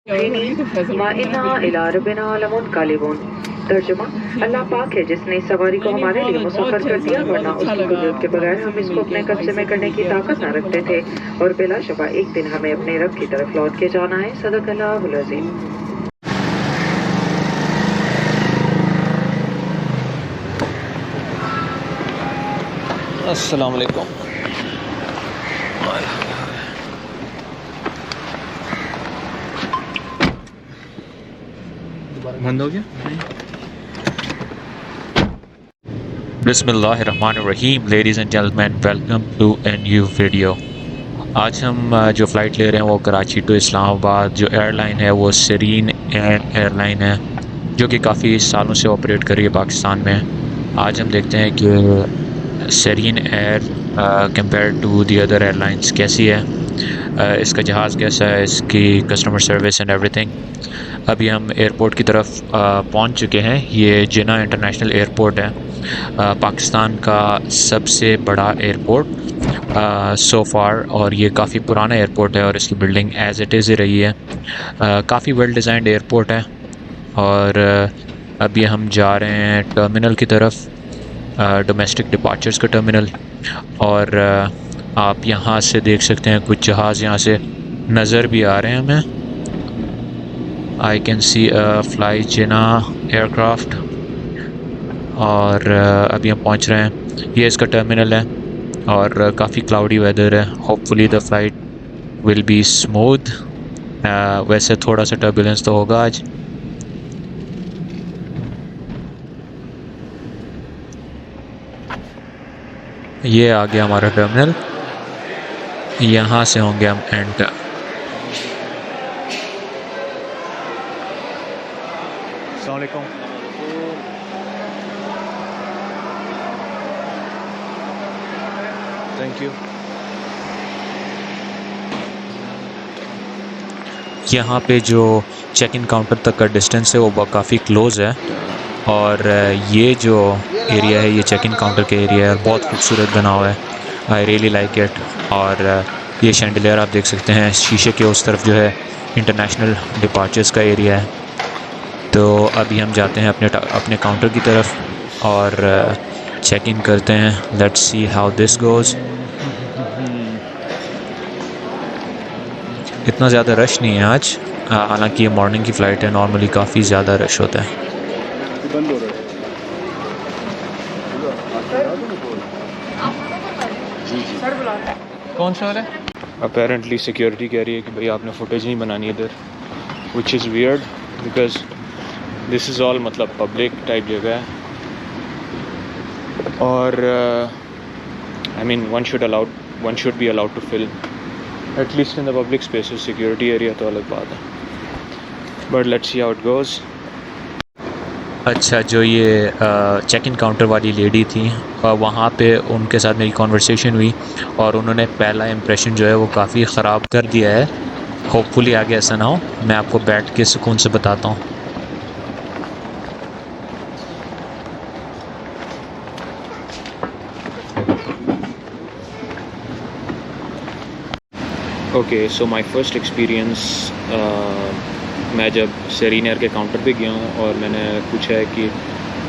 तर्जुमा अल्लाह पाक है जिसने इस सवारी को हमारे लिए मुसख्खर कर दिया, वरना उसकी कुदरत के बगैर हम इसको अपने कब्जे में करने की ताकत न रखते थे। और बिलाशुबा एक दिन हमें अपने रब की तरफ लौट के जाना है। सदक़ल्लाहुल अज़ीम। अस्सलाम वालेकुम। बंद हो गया। बिस्मिल्लाहिर्रहमानिर्रहीम। Ladies and gentleman, welcome to a new video. आज हम जो फ़्लाइट ले रहे हैं वो कराची टू इस्लामाबाद। जो एयरलाइन है वो सेरीन एयरलाइन है, जो कि काफ़ी सालों से ऑपरेट कर रही है पाकिस्तान में। आज हम देखते हैं कि Serene Air compare to the other airlines कैसी है, इसका जहाज़ कैसा है, इसकी कस्टमर सर्विस एंड एवरीथिंग। अभी हम एयरपोर्ट की तरफ पहुंच चुके हैं। ये जिन्ना इंटरनेशनल एयरपोर्ट है, पाकिस्तान का सबसे बड़ा एयरपोर्ट सो फार, और ये काफ़ी पुराना एयरपोर्ट है और इसकी बिल्डिंग एज़ इट इज़ ही रही है। काफ़ी वेल डिज़ाइंड एयरपोर्ट है। और अभी हम जा रहे हैं टर्मिनल की तरफ, डोमेस्टिक डिपार्चर्स का टर्मिनल। और आप यहाँ से देख सकते हैं कुछ जहाज़ यहाँ से नज़र भी आ रहे हैं हमें। I can see fly Jinnah aircraft. और अभी हम पहुँच रहे हैं। ये इसका टर्मिनल है और काफ़ी क्लाउडी वेदर है। Hopefully the flight will be smooth. वैसे थोड़ा सा टर्बुलेंस तो होगा आज। ये आ गया हमारा टर्मिनल, यहाँ से होंगे हम एंटर। अस्सलाम वालेकुम। Thank you. यहाँ पे जो चेक इन काउंटर तक का डिस्टेंस है वो काफ़ी क्लोज़ है। और ये जो एरिया है ये चेक इन काउंटर के एरिया है, बहुत खूबसूरत बना हुआ है। I really like it. और ये शैंडलियर आप देख सकते हैं, शीशे के उस तरफ जो है इंटरनेशनल डिपार्चर्स का एरिया है। तो अभी हम जाते हैं अपने काउंटर की तरफ और चेक इन करते हैं। Let's see how this goes. इतना ज़्यादा रश नहीं है आज, हालांकि ये मॉर्निंग की फ़्लाइट है। नॉर्मली काफ़ी ज़्यादा रश होता है। कौन सा है? अपेरेंटली सिक्योरिटी कह रही है कि भाई आपने फुटेज नहीं बनानी इधर, which is weird because this is all मतलब पब्लिक टाइप जगह है। और I mean one should be allowed to film at least in the public spaces. Security area तो अलग बात है, but let's see how it goes. अच्छा, जो ये चेक इन काउंटर वाली लेडी थी, वहाँ पे उनके साथ मेरी कॉन्वर्सेशन हुई और उन्होंने पहला इम्प्रेशन जो है वो काफ़ी ख़राब कर दिया है। होपफुली आगे ऐसा ना हो। मैं आपको बैठ के सुकून से बताता हूँ। Okay, so my first experience, मैं जब सेरीन एयर के काउंटर पे गया हूँ और मैंने पूछा है कि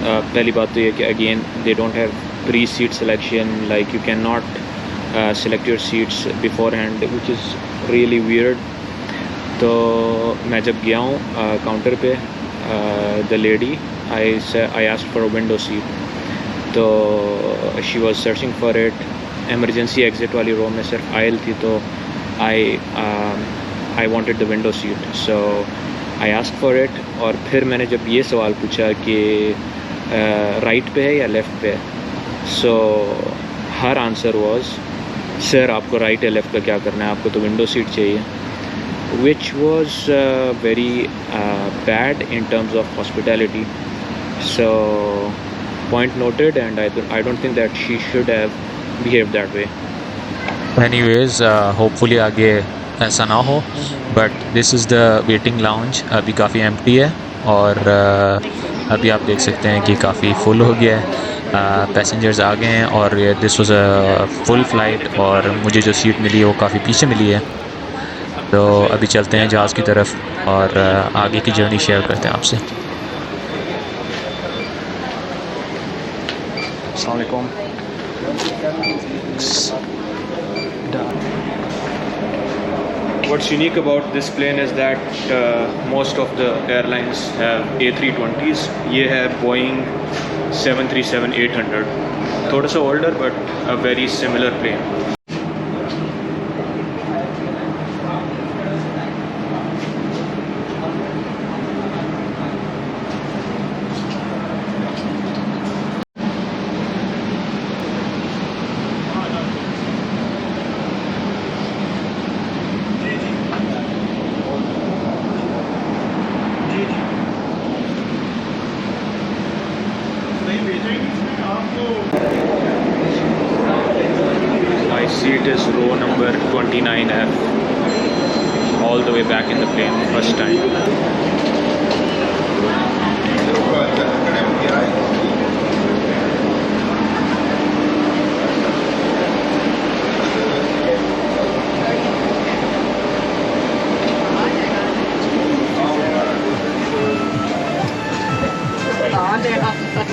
पहली बात तो ये कि again they don't have pre seat selection, like you can not select your seats beforehand, which is really weird. तो मैं जब गया हूँ काउंटर पे, the lady I asked for a window seat, तो she was searching for it. Emergency exit वाली row में सिर्फ आयल थी, तो I wanted the window seat, so I asked for it। और फिर मैंने जब ये सवाल पूछा कि राइट पे है या लेफ़्ट पे है, सो हर आंसर वाज सर आपको राइट या लेफ़्ट का क्या करना है, आपको तो विंडो सीट चाहिए, which was very bad in terms of hospitality। So point noted, and I don't think that she should have behaved that way। Anyways, hopefully आगे ऐसा ना हो। But this is the waiting lounge. अभी काफ़ी empty है और अभी आप देख सकते हैं कि काफ़ी फुल हो गया है। पैसेंजर्स आ गए हैं और this was a full flight और मुझे जो सीट मिली है वो काफ़ी पीछे मिली है। तो अभी चलते हैं जहाज़ की तरफ और आगे की जर्नी शेयर करते हैं आपसे। अस्सलाम वालेकुम। What's unique about this plane is that most of the airlines have A320s. ये है Boeing 737-800. थोड़ा सा older but a very similar plane. My seat is row number 29F, all the way back in the plane, first time.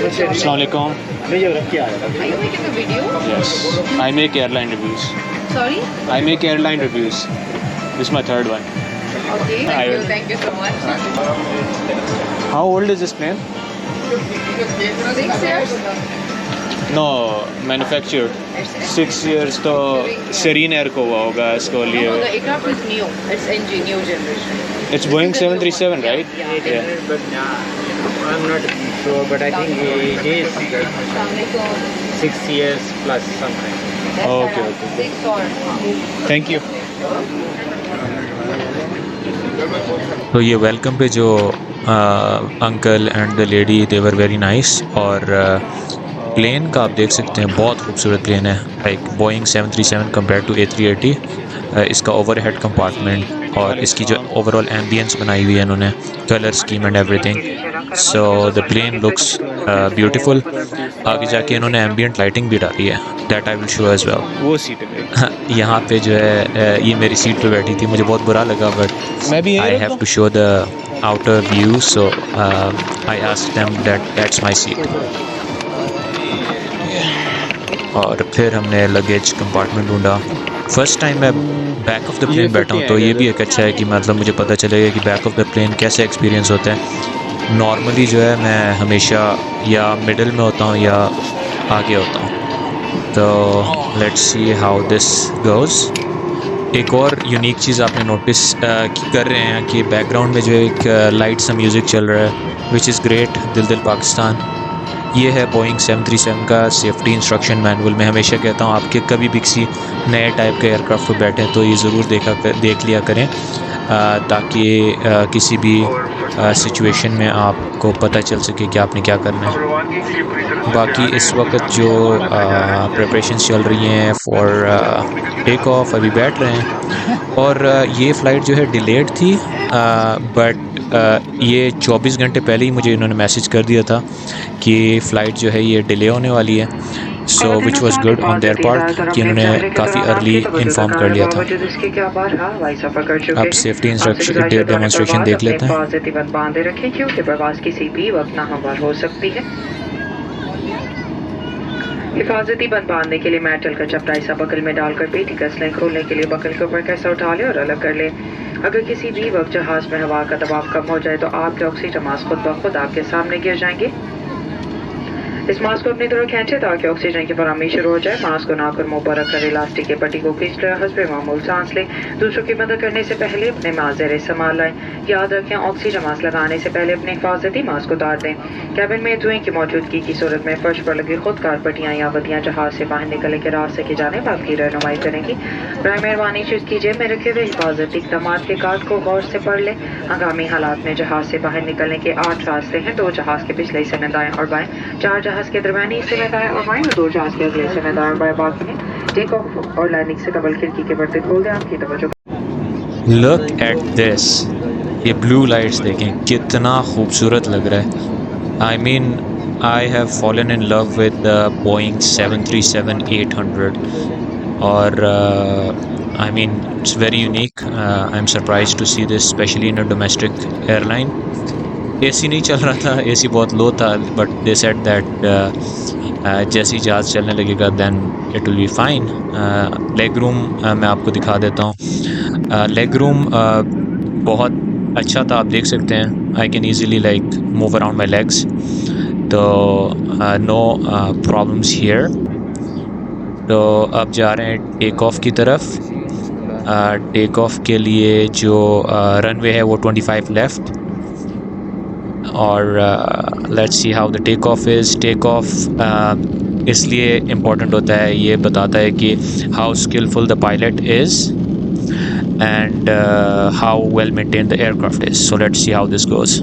अस्सलाम वालेकुम। Are you making a video? Yes, I make airline reviews. Sorry? I make airline reviews. This is my third one. Okay, I will. thank you so much. How old is this plane? 6 years? No, manufactured. It's 6 years तो SereneAir को हुआ होगा इसको No, लिए। the aircraft is new. It's NG, new generation. It's Boeing 737, right? Yeah. But I'm not sure, but I think it is Assalamualaikum. 6 years plus something. That's Okay, around okay. 6 or Thank you. तो ये welcome पे जो uncle and the lady they were very nice. और plane का आप देख सकते हैं, बहुत खूबसूरत प्लेन है, like Boeing 737 compare to A380। इसका ओवरहेड कंपार्टमेंट और इसकी जो ओवरऑल एम्बियंस बनाई हुई है इन्होंने, colour scheme and everything, so the plane looks beautiful. आगे जाके इन्होंने एम्बियंट लाइटिंग भी डाली है, that I will show as well. वो सीट है। यहाँ पे जो है ये मेरी सीट पे बैठी थी, मुझे बहुत बुरा लगा, मैं भी but I have to show the outer view, so I asked them that's my seat. और फिर हमने लगेज कंपार्टमेंट ढूंढा। फर्स्ट टाइम मैं बैक ऑफ द प्लेन बैठा हूँ, तो ये भी एक अच्छा है कि मतलब मुझे पता चलेगा कि बैक ऑफ द प्लेन कैसे एक्सपीरियंस होता है। नॉर्मली जो है मैं हमेशा या मिडिल में होता हूँ या आगे होता हूँ। तो let's see how this goes. एक और यूनिक चीज़ आपने नोटिस कर रहे हैं कि बैकग्राउंड में जो एक लाइट सा म्यूज़िक चल रहा है, विच इज़ ग्रेट। दिल दिल पाकिस्तान, ये है बोइंग 737 का सेफ्टी इंस्ट्रक्शन मैनुअल। मैं हमेशा कहता हूँ आपके कभी भी किसी नए टाइप के एयरक्राफ्ट पर बैठें तो ये ज़रूर देख लिया करें, ताकि किसी भी सिचुएशन में आपको पता चल सके कि आपने क्या करना है। बाकी इस वक्त जो प्रिपरेशंस चल रही हैं फॉर टेक ऑफ, अभी बैठ रहे हैं। और ये फ़्लाइट जो है डिलेड थी, बट ये 24 घंटे पहले ही मुझे इन्होंने मैसेज कर दिया था कि फ़्लाइट जो है ये डिले होने वाली है, so which was good on their part कि उन्होंने काफ़ी अर्ली इन्फॉर्म कर लिया था। अब सेफ्टी इंस्ट्रक्शन डेमोन्स्ट्रेशन देख लेते हैं। हिफाजती बंद बांधे रखें क्योंकि प्रवास किसी भी वक्त नाहमवार हो सकती है। हिफाजती बंद बांधने के लिए मेटल का चपटा हिस्सा बकल में डालकर पेटी कस लें। खोलने के लिए बकल के ऊपर कैसा उठा लें और अलग कर लें। अगर किसी भी वक्त जहाज में हवा का दबाव कम हो जाए तो आपके ऑक्सीजन मास्क खुद ब खुद आपके सामने गिर जाएंगे। इस मास्क को अपनी तरफ खींचे ताकि ऑक्सीजन की फराहमी शुरू हो जाए। मास्क को नाक और मुंह पर रखकर इलास्टिक के पट्टी को खींच कर हस्बे मामूल सांस लें। दूसरों की मदद करने से पहले अपने माज़ेरे संभाल लाएं। याद रखें, ऑक्सीजन मास्क लगाने से पहले अपने हिफाजती मास्क उतार दें। कैबिन में धुएं की मौजूदगी की सूरत में फर्श पर लगी खुदकार पट्टियाँ या बत्तियाँ जहाज से बाहर निकलने के रास्ते की जानिब आपकी रहनुमाई करेंगी। बराए मेहरबानी चुस्की जेब में रखे हुए हिफाजती इक़दामात के कार्ड को गौर से पढ़ लें। हंगामी हालात में जहाज से बाहर निकलने के 8 रास्ते हैं। 2 जहाज के पिछले हिस्से में दाएं और बाएं, 4 जहाज के दरमियानी हिस्से में दाएं और बाएं और 2 जहाज के अगले हिस्से में दाएं और बाएं। बाकी में टेक ऑफ और लैंडिंग से कबल खिड़की के पर्दे खोल दें। आपकी तवज्जो। लुक एट दिस, ये ब्लू लाइट्स देखें कितना खूबसूरत लग रहा है। I mean I have fallen in love with the Boeing 737-800। और I mean it's very unique. I'm surprised to see this, especially in a domestic airline. AC नहीं चल रहा था, AC बहुत लो था, but they said that जैसे ही जहाज़ चलने लगेगा then it will be fine. Leg room मैं आपको दिखा देता हूँ। लेग रूम बहुत अच्छा था, आप देख सकते हैं। I can easily like move around my legs, तो no problems here. तो अब जा रहे हैं टेक ऑफ की तरफ। टेक ऑफ के लिए जो रनवे है वो 25 लेफ़्ट, और let's see how the take off is. Take off इसलिए इम्पोर्टेंट होता है, ये बताता है कि how skilful the pilot is and how well maintained the aircraft is. So let's see how this goes.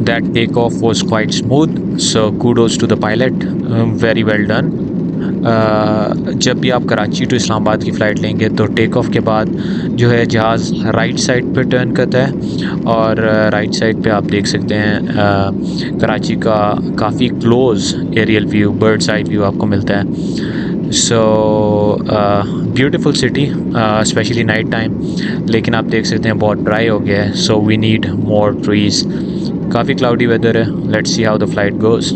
That takeoff was quite smooth, so kudos to the pilot. Very well done. जब भी आप Karachi to Islamabad की flight लेंगे तो take off के बाद जो है जहाज़ राइट साइड पे टर्न करता है, और राइट साइड पे आप देख सकते हैं कराची का काफ़ी close aerial view, bird's eye view आपको मिलता है। So beautiful city, specially night time, लेकिन आप देख सकते हैं बहुत ड्राई हो गया है, so we need more trees. काफ़ी क्लाउडी वेदर है। Let's see how the flight goes.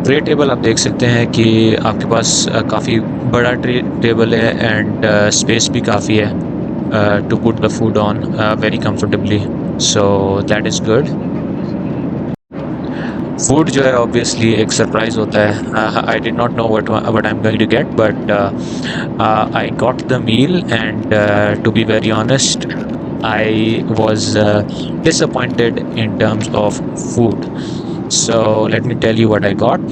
Tray table आप देख सकते हैं कि आपके पास काफ़ी बड़ा ट्रे टेबल है, एंड स्पेस भी काफ़ी है to put the food on very comfortably, so that is good. Food जो है ऑब्वियसली एक सरप्राइज़ होता है। I did not know what I am going to get, but I got the meal, and to be very honest I was disappointed in terms of food. So let me tell you what I got.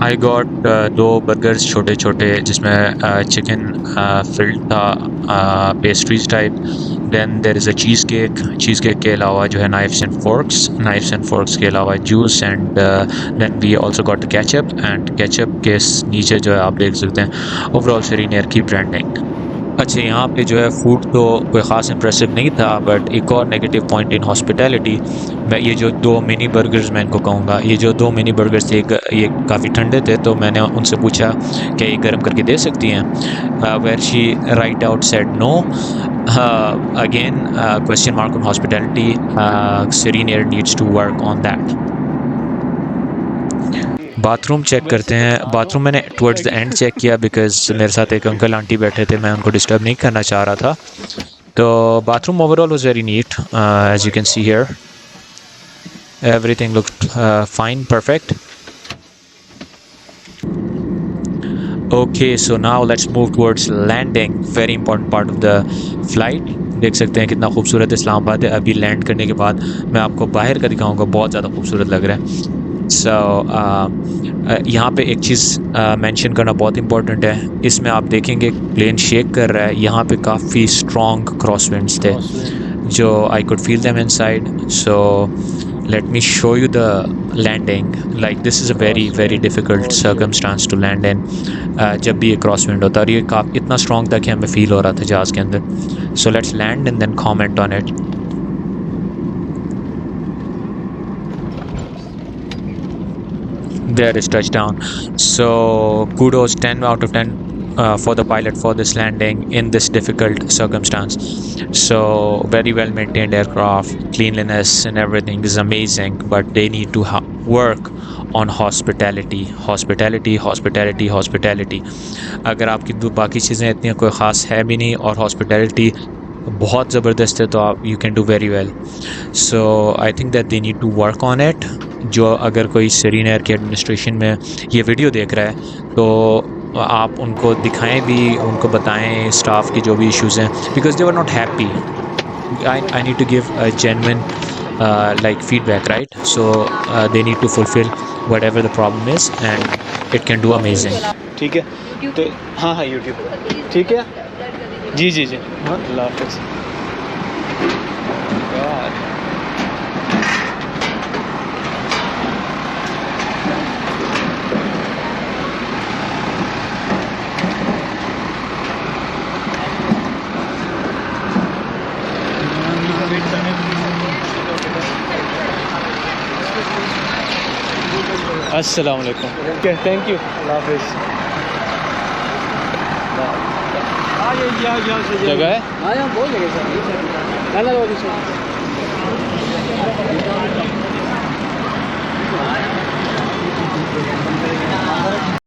I got दो burgers छोटे छोटे, जिसमें chicken filled था, pastries type. Then there is a cheesecake के अलावा जो है knives and forks के अलावा juice, and then we also got the ketchup, and ketchup के नीचे जो है आप देख सकते हैं ओवरऑल सेरेनेयर की ब्रांडिंग। अच्छा, यहाँ पे जो है फूड तो कोई ख़ास इंप्रेसिव नहीं था, बट एक और नेगेटिव पॉइंट इन हॉस्पिटैलिटी, मैं ये जो दो मिनी बर्गर्स मैं इनको कहूँगा, ये जो दो मिनी बर्गर्स थे ये काफ़ी ठंडे थे, तो मैंने उनसे पूछा कि ये गर्म करके दे सकती हैं। Where she right out said no. Again question mark on hospitality. SereneAir needs to work on that. Bathroom check करते हैं। बाथरूम मैंने टुवर्ड्स द एंड चेक किया, बिकॉज मेरे साथ एक अंकल आंटी बैठे थे, मैं उनको डिस्टर्ब नहीं करना चाह रहा था। तो bathroom overall was very neat, as you can see here everything looked fine, perfect. Okay, so now let's move towards landing, very important part of the flight. देख सकते हैं कितना खूबसूरत इस्लामाबाद है। अभी लैंड करने के बाद मैं आपको बाहर का दिखाऊंगा, बहुत ज़्यादा खूबसूरत लग रहा है। सो यहाँ पे एक चीज़ मेंशन करना बहुत इंपॉर्टेंट है। इसमें आप देखेंगे प्लेन शेक कर रहा है। यहाँ पे काफ़ी स्ट्रॉन्ग क्रॉस विंड्स थे, जो I could feel them inside. So let me show you the landing. Like this is a very very difficult circumstance to land in, जब भी ये क्रॉस विंड होता है, और ये काफ़ी इतना स्ट्रॉन्ग था कि हमें फील हो रहा था जहाज़ के अंदर। So let's land and then comment on it. There is touchdown. So kudos, 10 out of 10 for the pilot for this landing in this difficult circumstance. So very well maintained aircraft, cleanliness and everything is amazing, but they need to work on hospitality. अगर आपकी बाकी चीज़ें इतनी कोई ख़ास है भी नहीं और hospitality बहुत ज़बरदस्त है, तो आप you can do very well. So I think that they need to work on it. जो अगर कोई SereneAir के एडमिनिस्ट्रेशन में ये वीडियो देख रहा है, तो आप उनको दिखाएं भी, उनको बताएं स्टाफ की जो भी इश्यूज़ हैं, because they were not happy. I need to give a genuine like feedback, right? So they need to fulfill whatever the problem is, and it can do amazing. ठीक है तो हाँ हाँ यूट्यूब ठीक है जी जी जी हाँ अल्लाह हाफ़िज़ अस्सलाम वालेकुम थैंक यू अल्लाह हाफ़िज़ जगह है हाँ यहाँ बहुत जगह सर